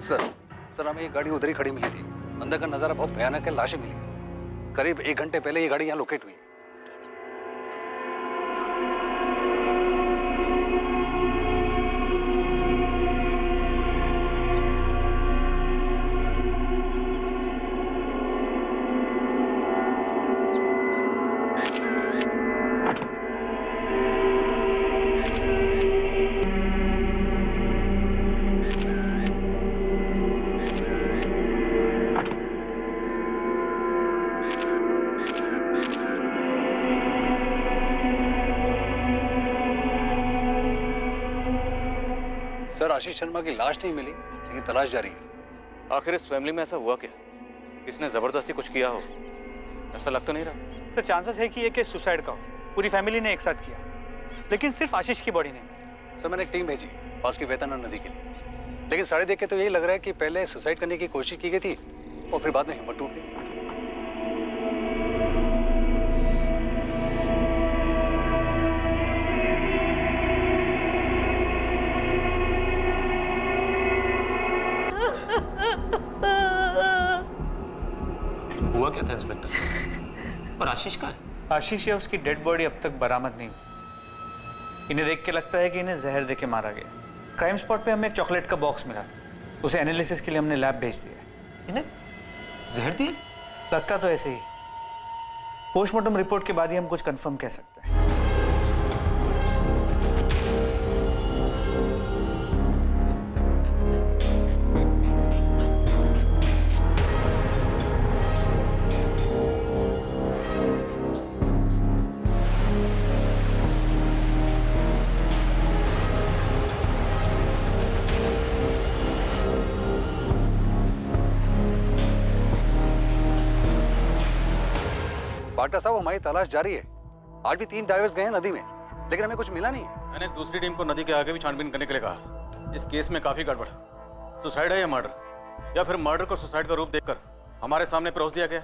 Sir sir हमें ये गाड़ी उधर ही खड़ी मिली थी। अंदर का नज़ारा बहुत भयानक है, लाशें मिली। करीब 1 घंटे पहले ये गाड़ी यहाँ लोकेट हुई। सर आशीष शर्मा की लाश नहीं मिली, लेकिन तलाश जारी है। आखिर इस फैमिली में ऐसा हुआ क्या? किसने जबरदस्ती कुछ किया हो? ऐसा लग तो नहीं रहा। सर चांसेस है कि ये केस सुसाइड का हो। पूरी फैमिली ने एक साथ किया, लेकिन सिर्फ आशीष की बॉडी नहीं। सर मैंने एक टीम भेजी पास की वेतना नदी के लिए, लेकिन सारे देख के तो यही लग रहा है कि पहले सुसाइड करने की कोशिश की गई थी और फिर बाद में हिम्मत टूट गई। हुआ क्या था इंस्पेक्टर? और आशीष का है? आशीष या उसकी डेड बॉडी अब तक बरामद नहीं हुई। इन्हें देख के लगता है कि इन्हें जहर देके मारा गया। क्राइम स्पॉट पे हमें एक चॉकलेट का बॉक्स मिला था, उसे एनालिसिस के लिए हमने लैब भेज दिया। इन्हें जहर दिए? लगता तो ऐसे ही। पोस्टमार्टम रिपोर्ट के बाद ही हम कुछ कंफर्म कह सकते हैं। पार्टनर साहब हमारी तलाश जारी है। आज भी 3 डाइवर्स गए हैं नदी में, लेकिन हमें कुछ मिला नहीं है। मैंने दूसरी टीम को नदी के आगे भी छानबीन करने के लिए कहा। इस केस में काफी गड़बड़ है। सुसाइड है या मर्डर, या फिर मर्डर को सुसाइड का रूप देकर हमारे सामने परोस दिया गया?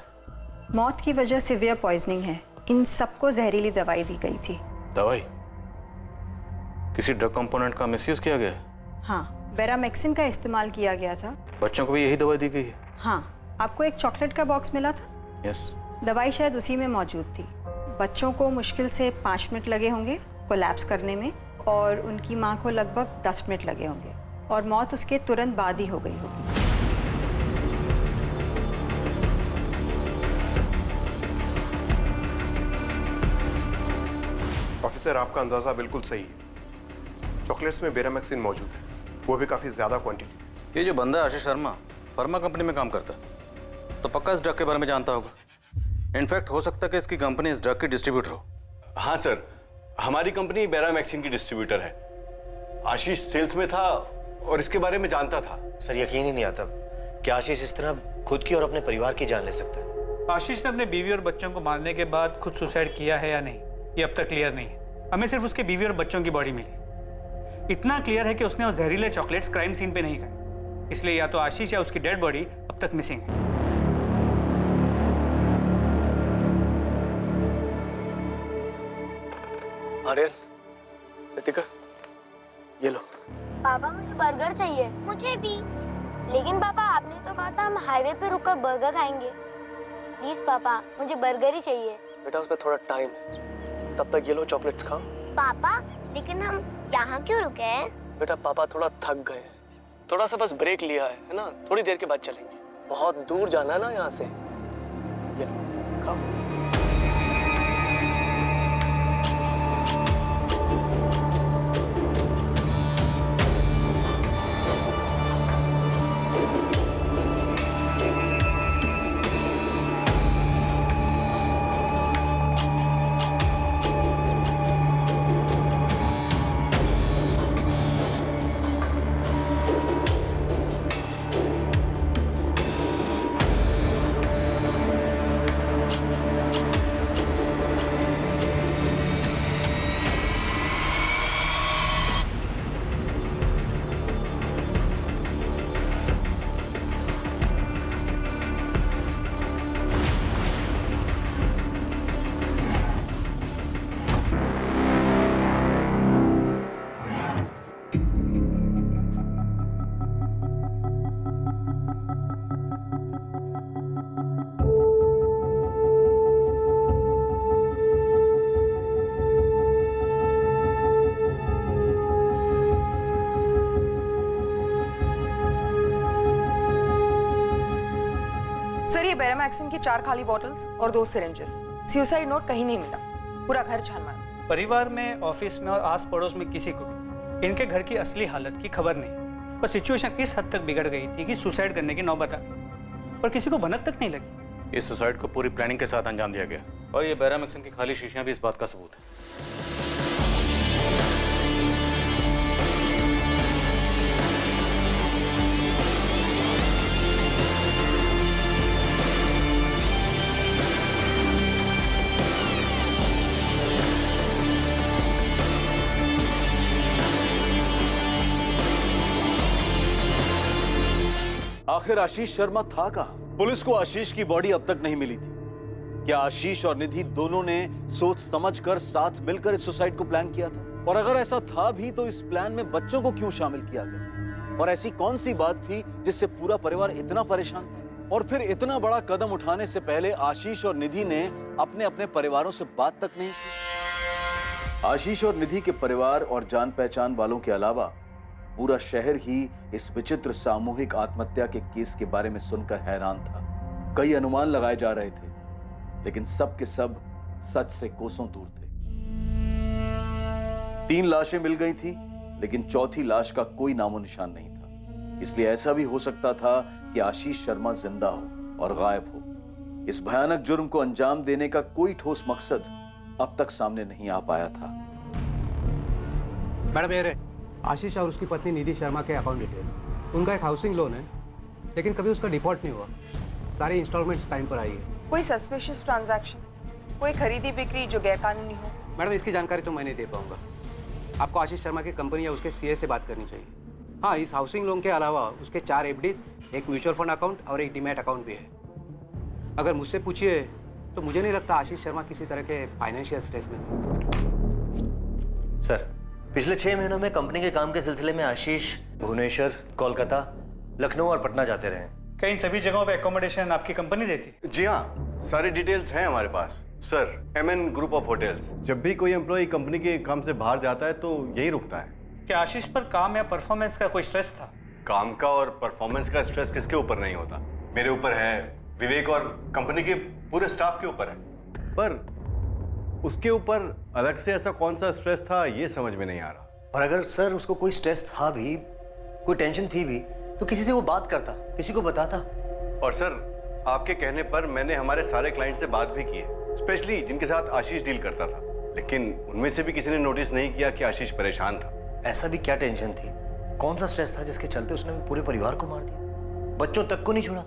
मौत की वजह सिवियर पॉइजनिंग है। इन सबको जहरीली दवाई दी गई थी। दवाई? किसी ड्रग कंपोनेंट का मिसयूज किया गया है? हाँ, बेरामेक्सिन का इस्तेमाल किया गया था। बच्चों को भी यही दवाई दी गई है? हाँ, आपको एक चॉकलेट का बॉक्स मिला था। यस। दवाई शायद उसी में मौजूद थी। बच्चों को मुश्किल से 5 मिनट लगे होंगे कोलैप्स करने में, और उनकी माँ को लगभग 10 मिनट लगे होंगे, और मौत उसके तुरंत बाद ही हो गई होगी। ऑफिसर, आपका अंदाजा बिल्कुल सही है। चॉकलेट्स में बेरामेक्सिन मौजूद है, वो भी काफी ज्यादा क्वांटिटी। ये जो बंदा आशीष शर्मा फर्मा कंपनी में काम करता है, तो पक्का इस ड्रग के बारे में जानता होगा। इनफैक्ट हो सकता है कि इसकी कंपनी इस ड्रग की डिस्ट्रीब्यूटर हो। हाँ सर, हमारी कंपनी बेरामेक्सिन की डिस्ट्रीब्यूटर है। आशीष सेल्स में था और इसके बारे में जानता था। सर यकीन ही नहीं आता कि आशीष इस तरह खुद की और अपने परिवार की जान ले सकता है। आशीष ने अपने बीवी और बच्चों को मारने के बाद खुद सुसाइड किया है या नहीं, ये अब तक क्लियर नहीं है। हमें सिर्फ उसके बीवी और बच्चों की बॉडी मिली। इतना क्लियर है कि उसने वो जहरीले चॉकलेट्स क्राइम सीन पे नहीं खाए, इसलिए या तो आशीष या उसकी डेड बॉडी अब तक मिसिंग है। आर्यन, रितिका, ये लो। पापा मुझे बर्गर चाहिए। मुझे भी। लेकिन पापा आपने तो कहा था हम हाईवे पे रुककर बर्गर खाएंगे। प्लीज पापा मुझे बर्गर ही चाहिए। बेटा उसमें थोड़ा टाइम है, तब तक ये लो चॉकलेट्स खाओ। पापा लेकिन हम यहाँ क्यों रुके हैं? बेटा पापा थोड़ा थक गए हैं, थोड़ा सा बस ब्रेक लिया है ना, थोड़ी देर के बाद चलेंगे। बहुत दूर जाना है ना यहाँ से। ये लो, खाओ। बेरामैक्सिन की 4 खाली बॉटल्स और 2 सिरिंजेस। सुसाइड नोट कहीं नहीं मिला, पूरा घर छान मारा। परिवार में, ऑफिस में और आस पड़ोस में किसी को भी इनके घर की असली हालत की खबर नहीं, पर सिचुएशन इस हद तक बिगड़ गई थी कि सुसाइड करने की नौबत आ गई, पर किसी को भनक तक नहीं लगी। इस सुसाइड को पूरी प्लानिंग के साथ अंजाम दिया गया और ये बेरामैक्सिन की खाली शीशियां भी इस बात का सबूत है। आखिर आशीष शर्मा था कहां? पुलिस को आशीष की बॉडी अब तक नहीं मिली थी। क्या आशीष और निधि दोनों ने सोच समझकर साथ मिलकर इस सुसाइड को प्लान किया था? और अगर ऐसा था भी तो इस प्लान में बच्चों को क्यों शामिल किया गया? और ऐसी कौन सी बात थी जिससे पूरा परिवार इतना परेशान था? और फिर इतना बड़ा कदम उठाने से पहले आशीष और निधि ने अपने अपने परिवारों से बात तक नहीं की। आशीष और निधि के परिवार और जान पहचान वालों के अलावा पूरा शहर ही इस विचित्र सामूहिक आत्महत्या के केस के बारे में सुनकर हैरान था। कई अनुमान लगाए जा रहे थे, लेकिन सब के सब सच से कोसों दूर थे। 3 लाशें मिल गई थी, लेकिन चौथी लाश का कोई नामो निशान नहीं था। इसलिए ऐसा भी हो सकता था कि आशीष शर्मा जिंदा हो और गायब हो। इस भयानक जुर्म को अंजाम देने का कोई ठोस मकसद अब तक सामने नहीं आ पाया था। मैडम, ये आशीष और उसकी पत्नी निधि शर्मा के अकाउंट डिटेल्स। उनका एक हाउसिंग लोन है, लेकिन कभी उसका डिफॉल्ट नहीं हुआ। सारी इंस्टॉलमेंट्स टाइम पर आई है। कोई सस्पिशियस ट्रांजैक्शन, कोई खरीदी बिक्री जो गैरकानूनी हो? मैडम, इसकी जानकारी तो मैं नहीं दे पाऊंगा। आपको आशीष शर्मा की कंपनी या उसके सीए से बात करनी चाहिए। हाँ, इस हाउसिंग लोन के अलावा उसके 4 एफडीज, एक म्यूचुअल फंड अकाउंट और एक डीमैट अकाउंट भी है। अगर मुझसे पूछिए तो मुझे नहीं लगता आशीष शर्मा किसी तरह के फाइनेंशियल स्ट्रेस में थे। सर, पिछले 6 महीनों में कंपनी के काम के सिलसिले में आशीष भुवनेश्वर, कोलकाता, लखनऊ और पटना जाते रहे। क्या इन सभी जगहों पे एकोमोडेशन आपकी कंपनी देती? जी हाँ, सारी डिटेल्स हैं हमारे पास। Sir, M N group of hotels. जब भी कोई एम्प्लॉय कंपनी के काम से बाहर जाता है तो यही रुकता है। क्या आशीष पर काम या परफॉर्मेंस का कोई स्ट्रेस था? काम का और परफॉर्मेंस का स्ट्रेस किसके ऊपर नहीं होता? मेरे ऊपर है, विवेक और कंपनी के पूरे स्टाफ के ऊपर है। पर उसके ऊपर अलग से ऐसा कौन सा स्ट्रेस था, ये समझ में नहीं आ रहा। और अगर सर उसको कोई स्ट्रेस था भी, कोई टेंशन थी भी, तो किसी से वो बात करता, किसी को बताता। और सर, आपके कहने पर मैंने हमारे सारे क्लाइंट से बात भी की है, स्पेशली जिनके साथ आशीष डील करता था, लेकिन उनमें से भी किसी ने नोटिस नहीं किया कि आशीष परेशान था। ऐसा भी क्या टेंशन थी, कौन सा स्ट्रेस था जिसके चलते उसने पूरे परिवार को मार दिया, बच्चों तक को नहीं छोड़ा?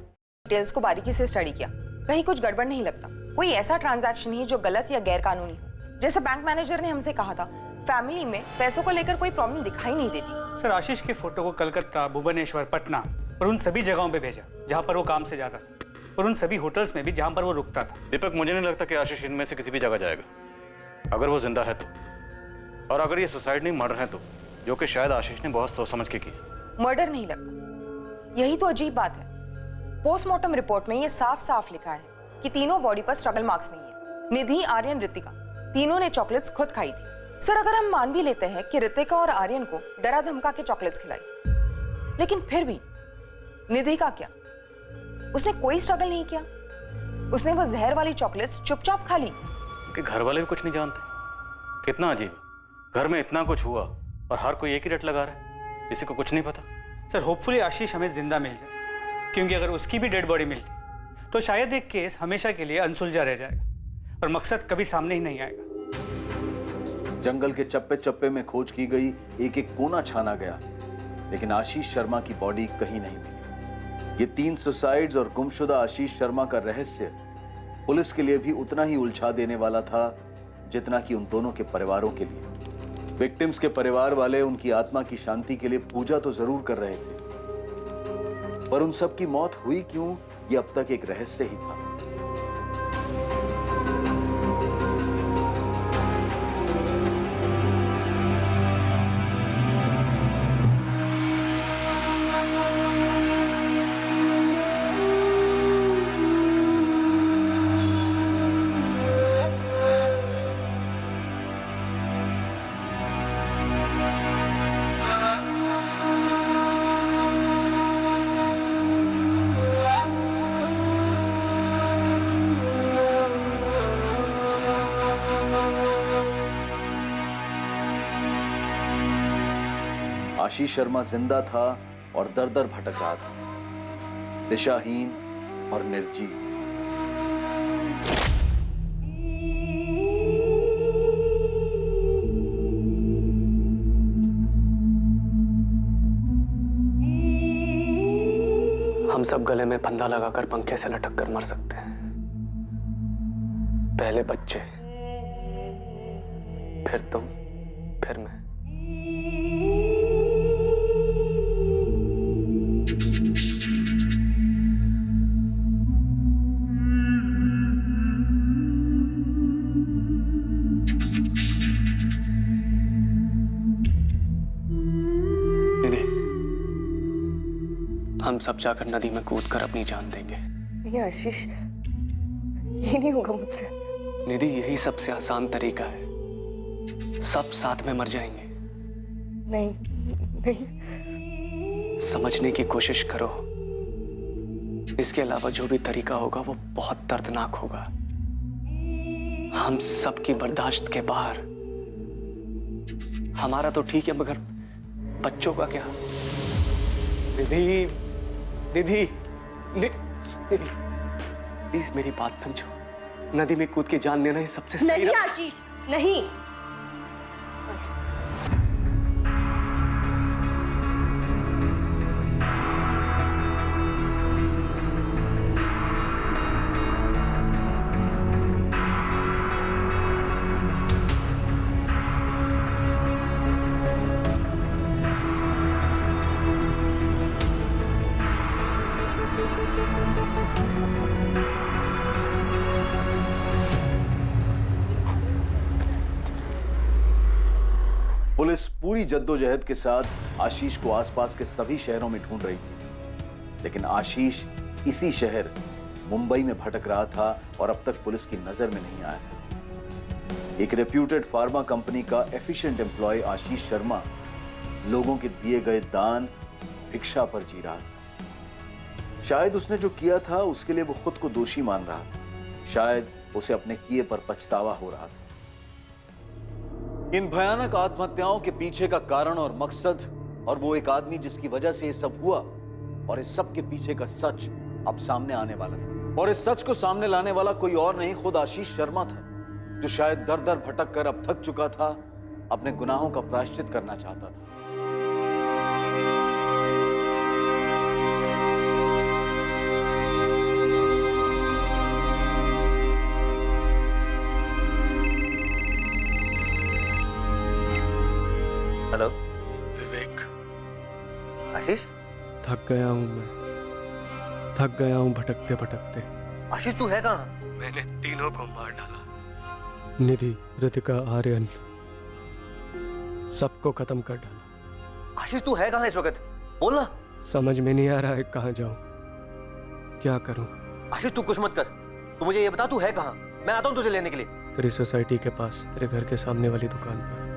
डिटेल्स को बारीकी से स्टडी किया, कहीं कुछ गड़बड़ नहीं लगता। कोई ऐसा ट्रांजैक्शन ही जो गलत या गैरकानूनी हो। जैसे बैंक मैनेजर ने हमसे कहा था, फैमिली में पैसों को लेकर कोई प्रॉब्लम दिखाई नहीं देती। सर, आशीष की फोटो को कलकत्ता, भुवनेश्वर, पटना और उन सभी जगहों पे भेजा जहां पर वो काम से जाता था, और उन सभी होटल्स में भी जहां पर वो रुकता था। दीपक, मुझे नहीं लगता कि आशीष इनमें से किसी भी जगह जाएगा, अगर वो जिंदा है तो। और अगर ये सुसाइड नहीं, मर्डर है तो, जो कि शायद आशीष ने बहुत सोच समझ के की। मर्डर नहीं लगता, यही तो अजीब बात है। पोस्टमार्टम रिपोर्ट में ये साफ साफ लिखा है कि तीनों बॉडी पर स्ट्रगल मार्क्स नहीं है। निधि, आर्यन, रितिका, तीनों ने चॉकलेट्स खुद खाई थी। सर, अगर हम मान भी लेते हैं कि रितिका और आर्यन को डरा धमका के चॉकलेट्स खिलाई, लेकिन फिर भी निधि का क्या? उसने कोई स्ट्रगल नहीं किया, उसने वो जहर वाली चॉकलेट्स चुपचाप खा ली। कि घर वाले भी कुछ नहीं जानते। कितना अजीब, घर में इतना कुछ हुआ और हर कोई एक ही रट लगा रहा है, किसी को कुछ नहीं पता। सर, होपफुली आशीष हमें जिंदा मिल जाए, क्योंकि अगर उसकी भी डेड बॉडी मिलती तो शायद एक केस हमेशा के लिए अनसुलझा रह जाएगा और मकसद कभी सामने ही नहीं आएगा। जंगल के चप्पे चप्पे में खोज की गई, एक एक कोना छाना गया, लेकिन आशीष शर्मा की बॉडी कहीं नहीं मिली। ये 3 सुसाइड्स और गुमशुदा आशीष शर्मा का रहस्य पुलिस के लिए भी उतना ही उलझा देने वाला था जितना कि उन दोनों के परिवारों के लिए। विक्टिम्स के परिवार वाले उनकी आत्मा की शांति के लिए पूजा तो जरूर कर रहे थे, पर उन सब की मौत हुई क्यों, ये अब तक एक रहस्य ही था। आशीष शर्मा जिंदा था और दर दर भटक रहा था, दिशाहीन और निर्जीव। हम सब गले में फंदा लगाकर पंखे से लटक कर मर सकते हैं। पहले बच्चे, फिर तुम, फिर मैं। दीदी, हम सब जाकर नदी में कूदकर अपनी जान देंगे। नहीं आशीष, ये नहीं होगा मुझसे। निधि, यही सबसे आसान तरीका है। सब साथ में मर जाएंगे। नहीं नहीं, समझने की कोशिश करो। इसके अलावा जो भी तरीका होगा वो बहुत दर्दनाक होगा। हम सब की बर्दाश्त के बाहर। हमारा तो ठीक है, मगर बच्चों का क्या? निधि, निधि, निधि, प्लीज मेरी बात समझो। नदी में कूद के जान लेना ही सबसे सही। नहीं आशीष, नहीं। बस। पुलिस पूरी जद्दोजहद के साथ आशीष को आसपास के सभी शहरों में ढूंढ रही थी, लेकिन आशीष इसी शहर मुंबई में भटक रहा था और अब तक पुलिस की नजर में नहीं आया। एक रेप्यूटेड फार्मा कंपनी का एफिशिएंट एम्प्लॉय आशीष शर्मा लोगों के दिए गए दान, भिक्षा पर जी रहा था। शायद उसने जो किया था उसके लिए वो खुद को दोषी मान रहा था। शायद उसे अपने किए पर पछतावा हो रहा था। इन भयानक आत्महत्याओं के पीछे का कारण और मकसद, और वो एक आदमी जिसकी वजह से ये सब हुआ, और इस सब के पीछे का सच अब सामने आने वाला था। और इस सच को सामने लाने वाला कोई और नहीं, खुद आशीष शर्मा था, जो शायद दर दर भटक कर अब थक चुका था, अपने गुनाहों का प्रायश्चित करना चाहता था। हेलो विवेक, आशीष। थक गया हूं मैं, थक गया हूं भटकते भटकते। आशीष तू है कहाँ? मैंने तीनों को मार डाला। निधि, ऋतिका, आर्यन, सबको खत्म कर डाला। आशीष तू है कहाँ इस वक्त? बोलना। समझ में नहीं आ रहा है कहाँ जाऊं, क्या करूं। आशीष तू कुछ मत कर, तू मुझे ये बता तू है कहाँ, मैं आता हूँ तुझे लेने के लिए। तेरी सोसाइटी के पास, तेरे घर के सामने वाली दुकान पर।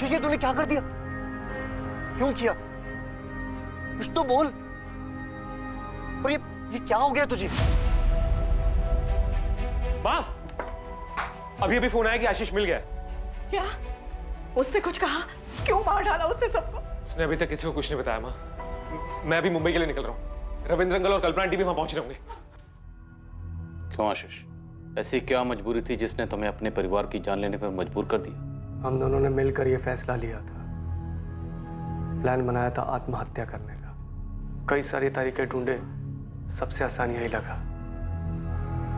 ये तूने क्या कर दिया? क्यों किया? कुछ तो बोल। और ये क्या हो गया तुझे? माँ, अभी अभी फोन आया कि आशीष मिल गया। क्या? उसने कुछ कहा? क्यों मार डाला उसने सबको? उसने अभी तक किसी को कुछ नहीं बताया माँ। मैं अभी मुंबई के लिए निकल रहा हूँ। रविंद्र अंकल और कल्पना आंटी भी वहां पहुंच रहे होंगे। क्यों आशीष, ऐसी क्या मजबूरी थी जिसने तुम्हें अपने परिवार की जान लेने पर मजबूर कर दिया? हम दोनों ने मिलकर यह फैसला लिया था, प्लान बनाया था आत्महत्या करने का। कई सारी तरीके ढूंढे, सबसे आसान यही लगा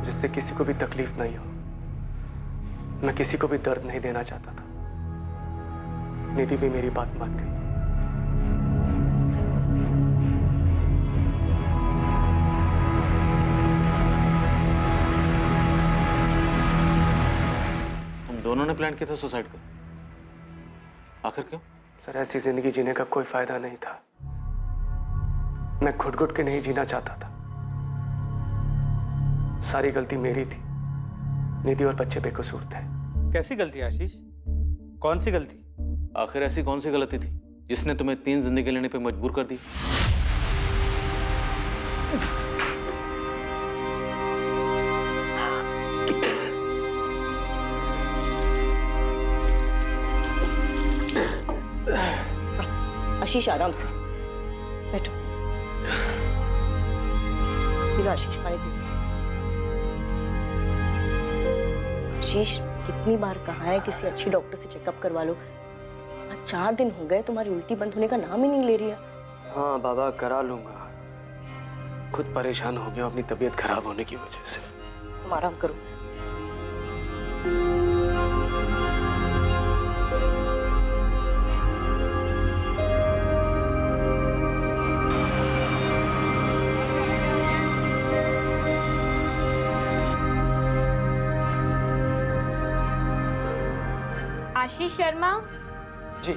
जिससे किसी को भी तकलीफ नहीं हो। मैं किसी को भी दर्द नहीं देना चाहता था। निधि भी मेरी बात मान गई। तुम दोनों ने प्लान किया था सुसाइड का, आखिर क्यों? सर, ऐसी जिंदगी जीने का कोई फायदा नहीं था। मैं घुट घुट के नहीं जीना चाहता था। सारी गलती मेरी थी। निधि और बच्चे बेकसूर थे। कैसी गलती आशीष? कौन सी गलती? आखिर ऐसी कौन सी गलती थी जिसने तुम्हें 3 जिंदगी लेने पे मजबूर कर दी? आशीष आराम से बैठो। पी लो आशीष, पानी पी लो। आशीष, कितनी बार कहा है किसी अच्छी डॉक्टर से चेकअप करवा लो। आज 4 दिन हो गए, तुम्हारी उल्टी बंद होने का नाम ही नहीं ले रही है। हाँ बाबा, करा लूंगा। खुद परेशान हो गया अपनी तबीयत खराब होने की वजह से। तुम आराम करो। आशीष शर्मा जी।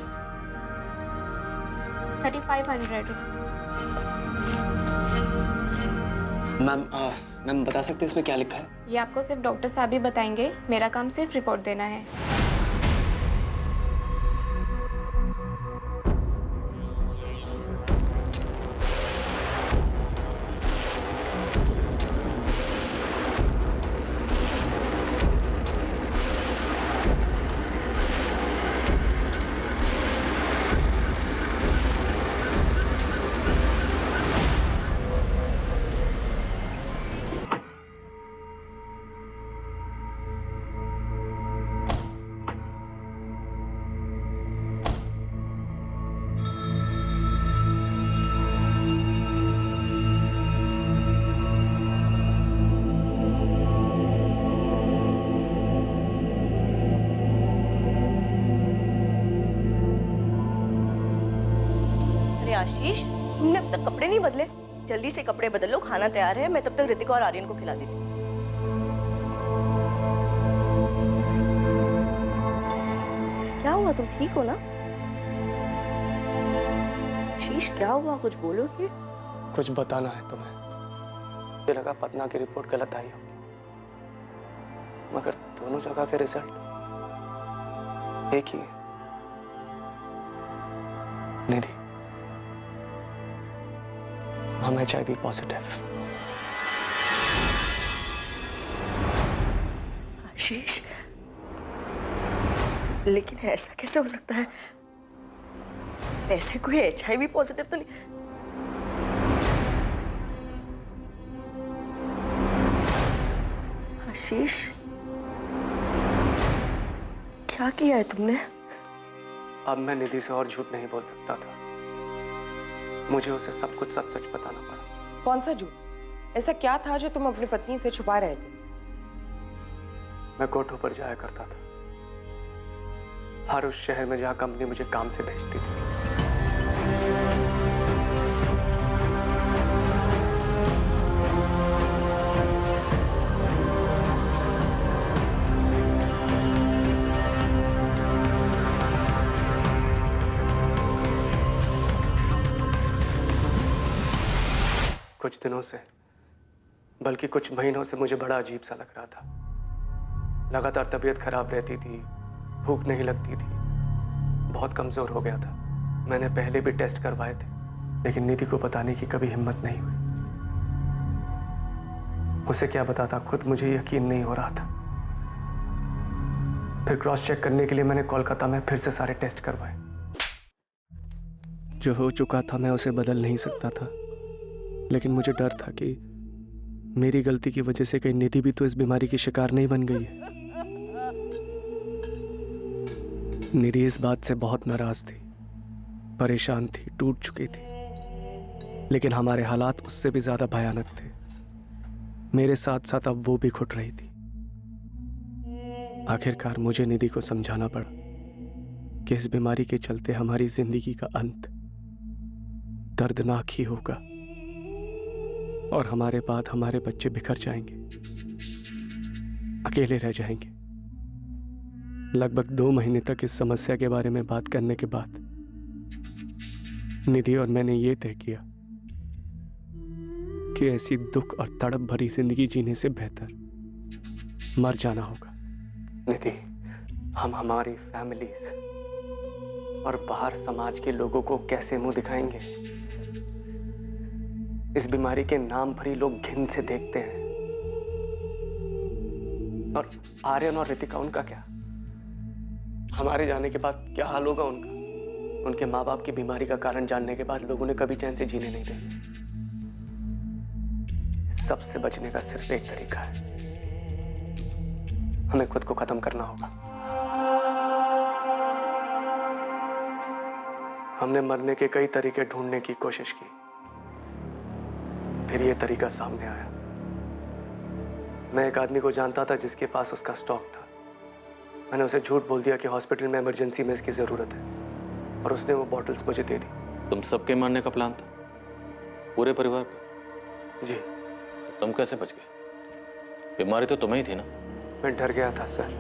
3500। मैम बता सकते हैं इसमें क्या लिखा है? ये आपको सिर्फ डॉक्टर साहब ही बताएंगे, मेरा काम सिर्फ रिपोर्ट देना है। आशीष, तुमने अब तक कपड़े नहीं बदले? जल्दी से कपड़े बदल लो, खाना तैयार है। मैं तब तक ऋतिका और आर्यन को खिला देती हूँ। क्या हुआ, तुम ठीक हो ना? आशीष, क्या हुआ, कुछ बोलोगे? कुछ बताना है तुम्हें। मुझे लगा पटना की रिपोर्ट गलत आई होगी, मगर दोनों जगह के रिजल्ट एक ही है। निधि, हम HIV पॉजिटिव। आशीष, लेकिन ऐसा कैसे हो सकता है? ऐसे कोई HIV पॉजिटिव तो नहीं। आशीष, क्या किया है तुमने? अब मैं निधि से और झूठ नहीं बोल सकता था। मुझे उसे सब कुछ सच सच बताना पड़ा। कौन सा झूठ? ऐसा क्या था जो तुम अपनी पत्नी से छुपा रहे थे? मैं कोठों पर जाया करता था, हर उस शहर में जहां कंपनी मुझे काम से भेजती थी। कुछ दिनों से, बल्कि कुछ महीनों से मुझे बड़ा अजीब सा लग रहा था। लगातार तबीयत खराब रहती थी, भूख नहीं लगती थी, बहुत कमजोर हो गया था। मैंने पहले भी टेस्ट करवाए थे, लेकिन निधि को बताने की कभी हिम्मत नहीं हुई। उसे क्या बताता, खुद मुझे यकीन नहीं हो रहा था। फिर क्रॉस चेक करने के लिए मैंने कोलकाता में फिर से सारे टेस्ट करवाए। जो हो चुका था मैं उसे बदल नहीं सकता था, लेकिन मुझे डर था कि मेरी गलती की वजह से कहीं निधि भी तो इस बीमारी की शिकार नहीं बन गई है। निधि इस बात से बहुत नाराज थी, परेशान थी, टूट चुकी थी, लेकिन हमारे हालात उससे भी ज्यादा भयानक थे। मेरे साथ साथ अब वो भी घुट रही थी। आखिरकार मुझे निधि को समझाना पड़ा कि इस बीमारी के चलते हमारी जिंदगी का अंत दर्दनाक ही होगा और हमारे बाद हमारे बच्चे बिखर जाएंगे, अकेले रह जाएंगे। लगभग 2 महीने तक इस समस्या के बारे में बात करने के बाद निधि और मैंने ये तय किया कि ऐसी दुख और तड़प भरी जिंदगी जीने से बेहतर मर जाना होगा। निधि, हम हमारी फैमिली और बाहर समाज के लोगों को कैसे मुंह दिखाएंगे? इस बीमारी के नाम पर ही लोग घिन से देखते हैं। और आर्यन और रितिका, उनका क्या? हमारे जाने के बाद क्या हाल होगा उनका? उनके माँ बाप की बीमारी का कारण जानने के बाद लोग उन्हें कभी चैन से जीने नहीं देंगे। सबसे बचने का सिर्फ एक तरीका है, हमें खुद को खत्म करना होगा। हमने मरने के कई तरीके ढूंढने की कोशिश की, फिर ये तरीका सामने आया। मैं एक आदमी को जानता था जिसके पास उसका स्टॉक था। मैंने उसे झूठ बोल दिया कि हॉस्पिटल में इमरजेंसी में इसकी जरूरत है, और उसने वो बॉटल्स मुझे दे दी। तुम सबके मारने का प्लान था, पूरे परिवार का? जी। तुम कैसे बच गए? बीमारी तो तुम्हें ही थी ना? मैं डर गया था सर,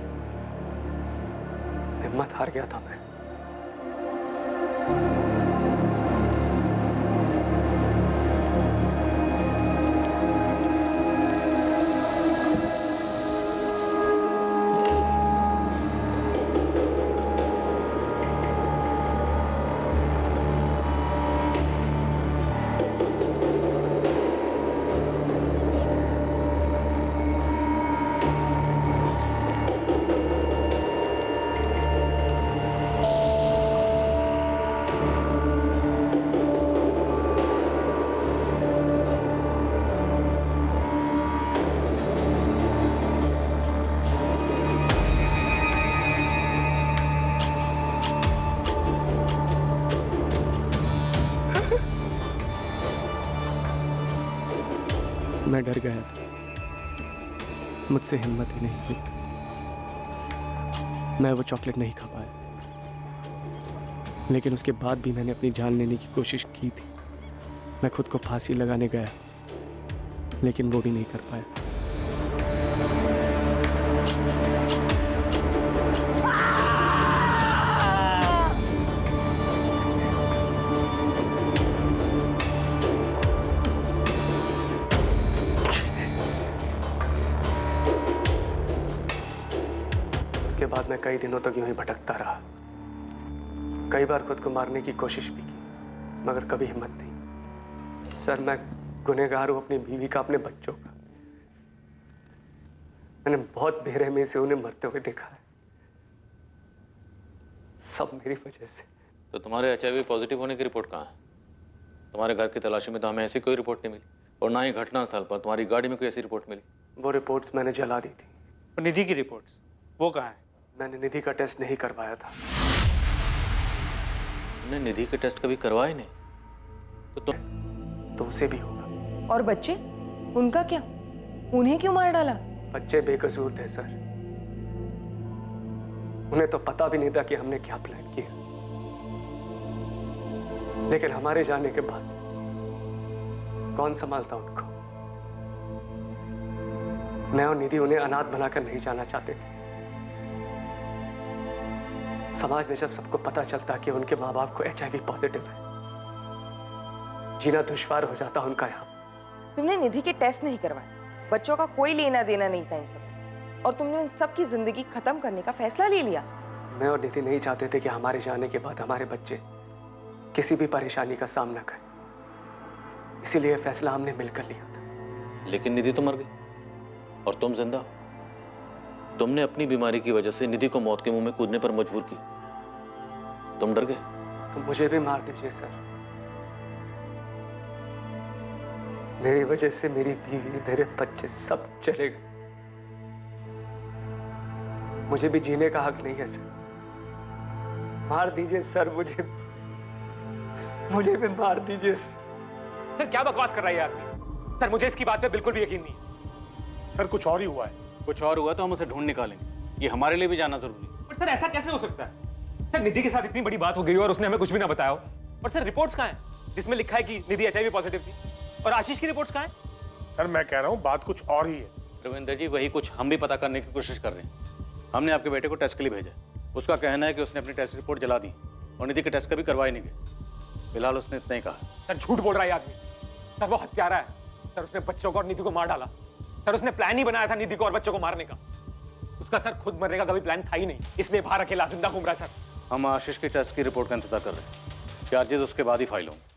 हिम्मत हार गया था मैं। मैं डर गया था, मुझसे हिम्मत ही नहीं हुई। मैं वो चॉकलेट नहीं खा पाया, लेकिन उसके बाद भी मैंने अपनी जान लेने की कोशिश की थी। मैं खुद को फांसी लगाने गया, लेकिन वो भी नहीं कर पाया। उसके बाद मैं कई दिनों तक यूं ही भटकता रहा। कई बार खुद को मारने की कोशिश भी की, मगर कभी हिम्मत नहीं। सर, मैं गुनहगार हूं अपनी बीवी का, अपने बच्चों का। मैंने बहुत बेरहमी से उन्हें मरते हुए देखा है, सब मेरी वजह से। तो तुम्हारे HIV पॉजिटिव होने की रिपोर्ट कहाँ है? तुम्हारे घर की तलाशी में तो हमें ऐसी कोई रिपोर्ट नहीं मिली, और ना ही घटनास्थल पर तुम्हारी गाड़ी में कोई ऐसी रिपोर्ट मिली। वो रिपोर्ट्स मैंने जला दी थी। और निधि की रिपोर्ट्स वो कहाँ है? मैंने निधि का टेस्ट नहीं करवाया था। तुमने निधि के टेस्ट कभी करवाए नहीं? तो उसे भी होगा। और बच्चे, उनका क्या? उन्हें क्यों मार डाला? बच्चे बेकसूर थे सर, उन्हें तो पता भी नहीं था कि हमने क्या प्लान किया। लेकिन हमारे जाने के बाद कौन संभालता उनको? मैं और निधि उन्हें अनाथ बनाकर नहीं जाना चाहते थे। समाज में जब सबको पता चलता कि उनके माँ बाप को HIV पॉजिटिव है, जीना दुश्वार हो जाता उनका यहाँ। तुमने निधि के टेस्ट नहीं करवाए, बच्चों का कोई लेना देना नहीं था इन सब, और तुमने उन सब की जिंदगी खत्म करने का फैसला ले लिया। मैं और निधि नहीं चाहते थे कि हमारे जाने के बाद हमारे बच्चे किसी भी परेशानी का सामना करें, इसीलिए फैसला हमने मिलकर लिया था। लेकिन निधि तो मर गई और तुम जिंदा। तुमने अपनी बीमारी की वजह से निधि को मौत के मुंह में कूदने पर मजबूर की। तुम डर गए? तो मुझे भी मार दीजिए सर। मेरी वजह से मेरी बीवी, मेरे बच्चे सब चले गए। मुझे भी जीने का हक नहीं है सर। मार दीजिए सर, मुझे भी मार दीजिए सर। क्या बकवास कर रहा है आदमी? सर, मुझे इसकी बात पे बिल्कुल भी यकीन नहीं। सर, कुछ और ही हुआ है। कुछ और हुआ तो हम उसे ढूंढ निकालेंगे, ये हमारे लिए भी जानना जरूरी है। पर सर, ऐसा कैसे हो सकता है? सर, निधि के साथ इतनी बड़ी बात हो गई और उसने हमें कुछ भी ना बताया हो। और सर, रिपोर्ट्स कहाँ हैं जिसमें लिखा है कि निधि HIV पॉजिटिव थी? और आशीष की रिपोर्ट्स कहाँ हैं? सर, मैं कह रहा हूँ बात कुछ और ही है। रविंद्र जी, वही कुछ हम भी पता करने की कोशिश कर रहे हैं। हमने आपके बेटे को टेस्ट के लिए भेजा। उसका कहना है कि उसने अपनी टेस्ट रिपोर्ट जला दी और निधि के टेस्ट कभी करवाए नहीं गए। फिलहाल उसने इतना ही कहा। सर, झूठ बोल रहा है आदमी। सर, वो हत्यारा है। सर, उसने बच्चों को और निधि को मार डाला। सर, उसने प्लान ही बनाया था निधि को और बच्चों को मारने का। उसका सर खुद मरने का कभी प्लान था ही नहीं, इसलिए बाहर अकेला जिंदा घूम रहा है। सर, हम आशीष की टेस्ट की रिपोर्ट का इंतजार कर रहे हैं। चार्जेस उसके बाद ही फाइल होंगे।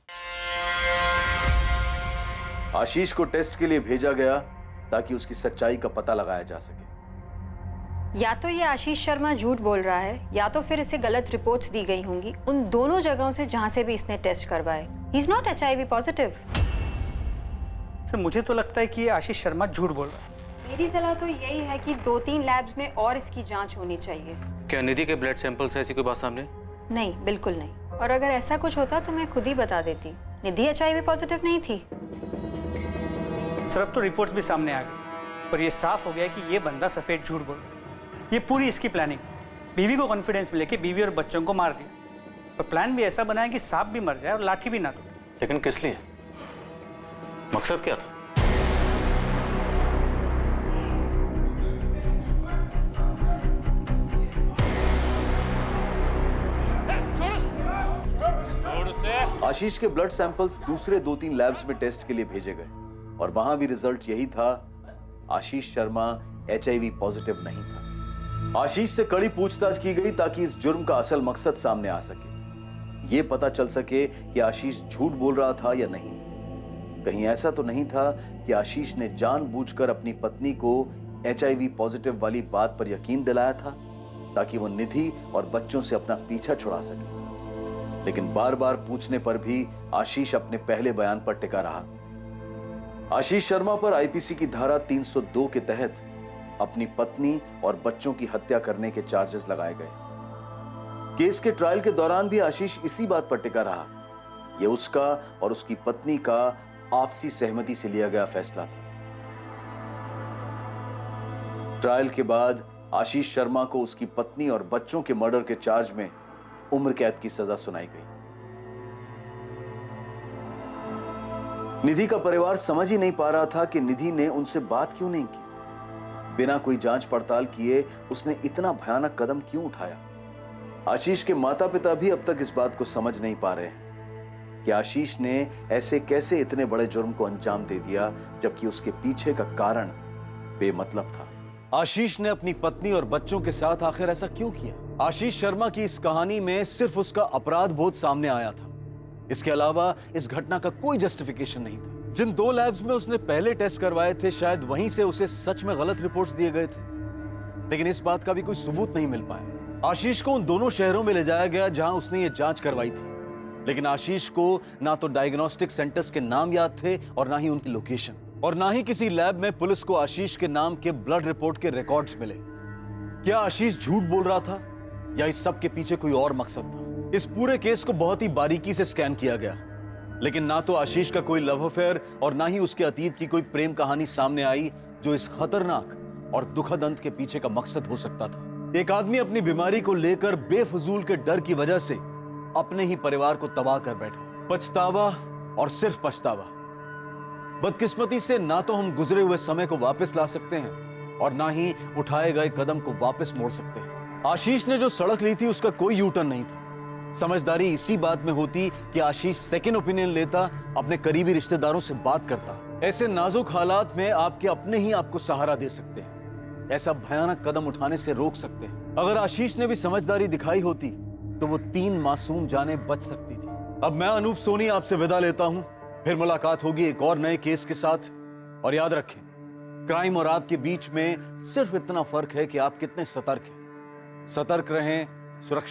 आशीष को टेस्ट के लिए भेजा गया ताकि उसकी सच्चाई का पता लगाया जा सके। या तो ये आशीष शर्मा झूठ बोल रहा है या तो फिर इसे गलत रिपोर्ट्स दी गई होंगी उन दोनों जगहों से जहां से भी इसने टेस्ट करवाए। He is not HIV positive. Sir मुझे तो लगता है कि ये आशीष शर्मा झूठ बोल रहा है। मेरी सलाह तो यही है कि 2-3 लैब्स में और इसकी जांच होनी चाहिए। क्या निधि के ब्लड सैंपल से ऐसी कोई बात सामने? नहीं, बिल्कुल नहीं। और अगर ऐसा कुछ होता तो मैं खुद ही बता देती। निधि HIV पॉजिटिव नहीं थी। सर अब तो रिपोर्ट्स भी सामने आ गई और ये साफ हो गया कि ये बंदा सफेद झूठ बोल रहा है। ये पूरी इसकी प्लानिंग। बीवी को कॉन्फिडेंस में लेके बीवी और बच्चों को मार दिया और प्लान भी ऐसा बनाया कि सांप भी मर जाए और लाठी भी ना टूटे। लेकिन किस लिए? मकसद क्या था? आशीष के ब्लड सैंपल्स दूसरे 2-3 लैब्स में टेस्ट के लिए भेजे गए और वहां भी रिजल्ट यही था, आशीष शर्मा HIV पॉजिटिव नहीं था। आशीष से कड़ी पूछताछ की गई ताकि इस जुर्म का असल मकसद सामने आ सके, ये पता चल सके कि आशीष झूठ बोल रहा था या नहीं। कहीं ऐसा तो नहीं था कि आशीष ने जानबूझकर अपनी पत्नी को HIV पॉजिटिव वाली बात पर यकीन दिलाया था ताकि वो निधि और बच्चों से अपना पीछा छुड़ा सके। लेकिन बार बार पूछने पर भी आशीष अपने पहले बयान पर टिका रहा। आशीष शर्मा पर IPC की धारा 302 के तहत अपनी पत्नी और बच्चों की हत्या करने के चार्जेस लगाए गए। केस के ट्रायल के दौरान भी आशीष इसी बात पर टिका रहा। यह उसका और उसकी पत्नी का आपसी सहमति से लिया गया फैसला था। ट्रायल के बाद आशीष शर्मा को उसकी पत्नी और बच्चों के मर्डर के चार्ज में उम्र कैद की सजा सुनाई गई। निधि का परिवार समझ ही नहीं पा रहा था कि निधि ने उनसे बात क्यों नहीं की। बिना कोई जांच पड़ताल किए उसने इतना भयानक कदम क्यों उठाया। आशीष के माता पिता भी अब तक इस बात को समझ नहीं पा रहे हैं कि आशीष ने ऐसे कैसे इतने बड़े जुर्म को अंजाम दे दिया जबकि उसके पीछे का कारण बेमतलब था। आशीष ने अपनी पत्नी और बच्चों के साथ आखिर ऐसा क्यों किया? आशीष शर्मा की इस कहानी में सिर्फ उसका अपराध बोध सामने आया था। इसके अलावा इस घटना का कोई जस्टिफिकेशन नहीं था। जिन 2 लैब्स में उसने पहले टेस्ट करवाए थे शायद वहीं से उसे सच में गलत रिपोर्ट्स दिए गए थे, लेकिन इस बात का भी कोई सबूत नहीं मिल पाया। आशीष को उन दोनों शहरों में ले जाया गया जहां उसने ये जांच करवाई थी, लेकिन आशीष को ना तो डायग्नोस्टिक सेंटर्स के नाम याद थे और ना ही उनकी लोकेशन, और ना ही किसी लैब में पुलिस को आशीष के नाम के ब्लड रिपोर्ट के रिकॉर्ड्स मिले। क्या आशीष झूठ बोल रहा था या इस सब के पीछे कोई और मकसद था? इस पूरे केस को बहुत ही बारीकी से स्कैन किया गया, लेकिन ना तो आशीष का कोई लव अफेयर और ना ही उसके अतीत की कोई प्रेम कहानी सामने आई जो इस खतरनाक और दुखद अंत के पीछे का मकसद हो सकता था। एक आदमी अपनी बीमारी को लेकर बेफजूल के डर की वजह से अपने ही परिवार को तबाह कर बैठा। पछतावा और सिर्फ पछतावा। बदकिस्मती से ना तो हम गुजरे हुए समय को वापस ला सकते हैं और ना ही उठाए गए कदम को वापस मोड़ सकते हैं। आशीष ने जो सड़क ली थी उसका कोई यू टर्न नहीं था। समझदारी इसी बात में होती कि आशीष सेकंड ओपिनियन लेता, अपने करीबी रिश्तेदारों से बात करता। ऐसे नाजुक हालात में आपके अपने ही आपको सहारा दे सकते हैं, ऐसा भयानक कदम उठाने से रोक सकते हैं। अगर आशीष ने भी समझदारी दिखाई होती तो वो 3 मासूम जानें बच सकती थी। अब मैं अनूप सोनी आपसे विदा लेता हूं, फिर मुलाकात होगी एक और नए केस के साथ। और याद रखें, क्राइम और आपके बीच में सिर्फ इतना फर्क है कि आप कितने सतर्क हैं। सतर्क रहें, सुरक्षित